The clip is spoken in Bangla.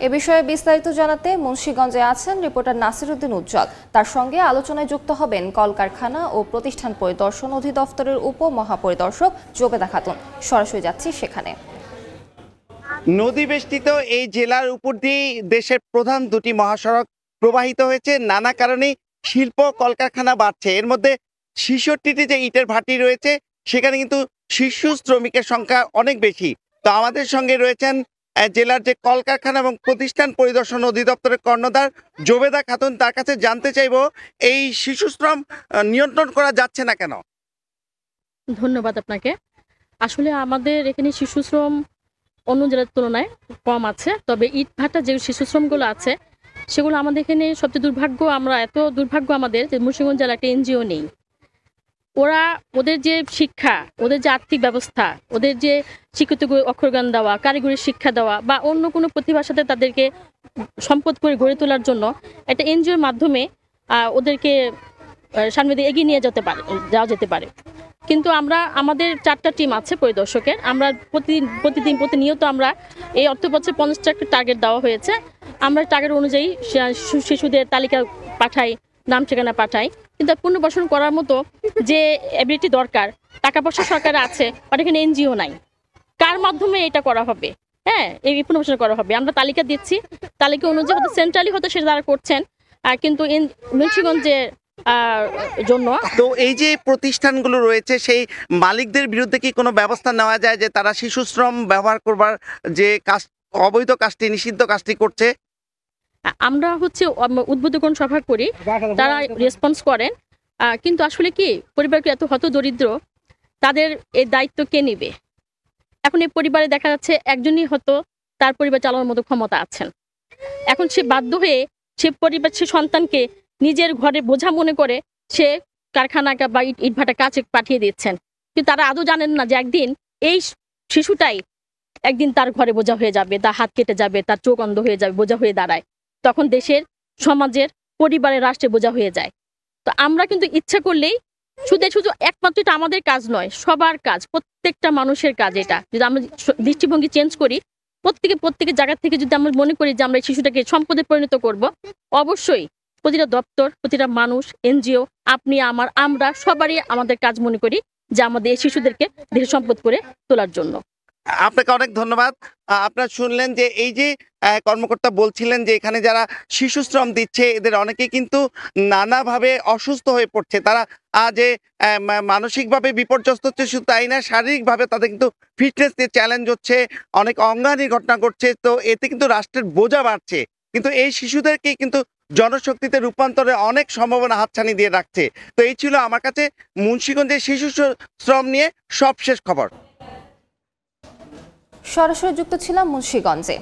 এ বিষয়ে বিস্তারিত জানাতে মুন্সিগঞ্জে আছেন রিপোর্টার নাসিরউদ্দিন উজ্জ্বল। তার সঙ্গে আলোচনায় যুক্ত হবেন কলকারখানা ও প্রতিষ্ঠান পরিদর্শন অধিদপ্তরের উপমহাপরিদর্শক জোবেদা খাতুন। সরাসরি যাচ্ছি সেখানে। নদী বেষ্টিত এই জেলার উপর দিয়ে দেশের প্রধান দুটি মহাসড়ক প্রবাহিত হয়েছে। নানা কারণে শিল্প কলকারখানা বাড়ছে। এর মধ্যে ৬৬টি যে ইটের ভাটি রয়েছে সেখানে কিন্তু শিশু শ্রমিকের সংখ্যা অনেক বেশি। তো আমাদের সঙ্গে রয়েছেন জেলার যে কলকারখানা এবং প্রতিষ্ঠান পরিদর্শন অধিদপ্তরের কর্ণধার জোবেদা খাতুন। তার কাছে জানতে চাইব এই শিশু শ্রম নিয়ন্ত্রণ করা যাচ্ছে না কেন? ধন্যবাদ আপনাকে। আসলে আমাদের এখানে শিশু শ্রম অন্য জেলার তুলনায় কম আছে, তবে ইট ভাটা যে শিশু শ্রমগুলো আছে সেগুলো আমাদের এখানে সবচেয়ে দুর্ভাগ্য। আমরা এত দুর্ভাগ্য আমাদের যে মুন্সিগঞ্জ জেলায় একটা এনজিও নেই। ওদের যে শিক্ষা, ওদের যে আর্থিক ব্যবস্থা, ওদের যে শিক্ষিত অক্ষরজ্ঞান দেওয়া, কারিগরি শিক্ষা দেওয়া বা অন্য কোনো প্রতিভার সাথে তাদেরকে সম্পদ করে গড়ে তোলার জন্য একটা এনজিওর মাধ্যমে ওদেরকে সামনে দিয়ে এগিয়ে নিয়ে যাওয়া যেতে পারে। কিন্তু আমাদের 4টা টিম আছে পরিদর্শকের। আমরা প্রতিনিয়ত আমরা এই অর্থবছরে 50টা একটা টার্গেট দেওয়া হয়েছে। আমরা টার্গেট অনুযায়ী শিশুদের তালিকা পাঠাই, নাম ঠিকানা পাঠাই, কিন্তু পুনর্বাসন করার মতো যে এবিলিটি দরকার, টাকা পয়সা সরকার আছে, বাট এখানে এনজিও নাই। কার মাধ্যমে এটা করা হবে? হ্যাঁ, এই পুনর্বাসন করা হবে। আমরা তালিকা দিচ্ছি, তালিকা অনুযায়ী হয়তো সেন্ট্রালি হয়তো সেটা তারা করছেন, কিন্তু মুন্সিগঞ্জের জন্য। তো এই যে প্রতিষ্ঠানগুলো রয়েছে সেই মালিকদের বিরুদ্ধে কি কোনো ব্যবস্থা নেওয়া যায় যে তারা শিশু শ্রম ব্যবহার করবার যে কাজ, অবৈধ কাজটি, নিষিদ্ধ কাজটি করছে? আমরা উদ্বোধন সভা করি, তারা রেসপন্স করেন, কিন্তু আসলে কি পরিবারকে এত হত দরিদ্র, তাদের এই দায়িত্ব কে নেবে? এখন এই পরিবারে দেখা যাচ্ছে একজনই হয়তো তার পরিবার চালানোর মতো ক্ষমতা আছেন। এখন সে বাধ্য হয়ে সে সন্তানকে নিজের ঘরে বোঝা মনে করে সে কারখানা বা ইটভাটা কাজে পাঠিয়ে দিচ্ছেন, কিন্তু তারা আদৌ জানেন না যে একদিন এই শিশুটাই একদিন তার ঘরে বোঝা হয়ে যাবে, তার হাত কেটে যাবে, তার চোখ অন্ধ হয়ে যাবে, বোঝা হয়ে দাঁড়ায়। তখন দেশের, সমাজের, পরিবারের, রাষ্ট্রে বোঝা হয়ে যায়। তো আমরা কিন্তু ইচ্ছা করলেই শুধু একমাত্র এটা আমাদের কাজ নয়, সবার কাজ, প্রত্যেকটা মানুষের কাজ। এটা যদি আমরা দৃষ্টিভঙ্গি চেঞ্জ করি, প্রত্যেকের জায়গা থেকে যদি আমরা মনে করি যে আমরা এই শিশুটাকে সম্পদে পরিণত করব, অবশ্যই প্রতিটা দপ্তর, প্রতিটা মানুষ, এনজিও, আপনি, আমরা সবারই আমাদের কাজ মনে করি যে আমাদের এই শিশুদেরকে দেশের সম্পদ করে তোলার জন্য। আপনাকে অনেক ধন্যবাদ। আপনারা শুনলেন যে এই যে কর্মকর্তা বলছিলেন যে এখানে যারা শিশু শ্রম দিচ্ছে এদের অনেকে কিন্তু নানাভাবে অসুস্থ হয়ে পড়ছে। তারা যে মানসিকভাবে বিপর্যস্ত হচ্ছে, শুধু তাই না, শারীরিকভাবে তাদের কিন্তু ফিটনেস নিয়ে চ্যালেঞ্জ হচ্ছে, অনেক অঙ্গহানির ঘটনা ঘটছে। তো এতে কিন্তু রাষ্ট্রের বোঝা বাড়ছে, কিন্তু এই শিশুদেরকে কিন্তু জনশক্তিতে রূপান্তরে অনেক সম্ভাবনা হাতছানি দিয়ে রাখছে। তো এই ছিল আমার কাছে মুন্সিগঞ্জের শিশু শ্রম নিয়ে সবশেষ খবর। সরাসরি যুক্ত ছিলাম মুন্সিগঞ্জে।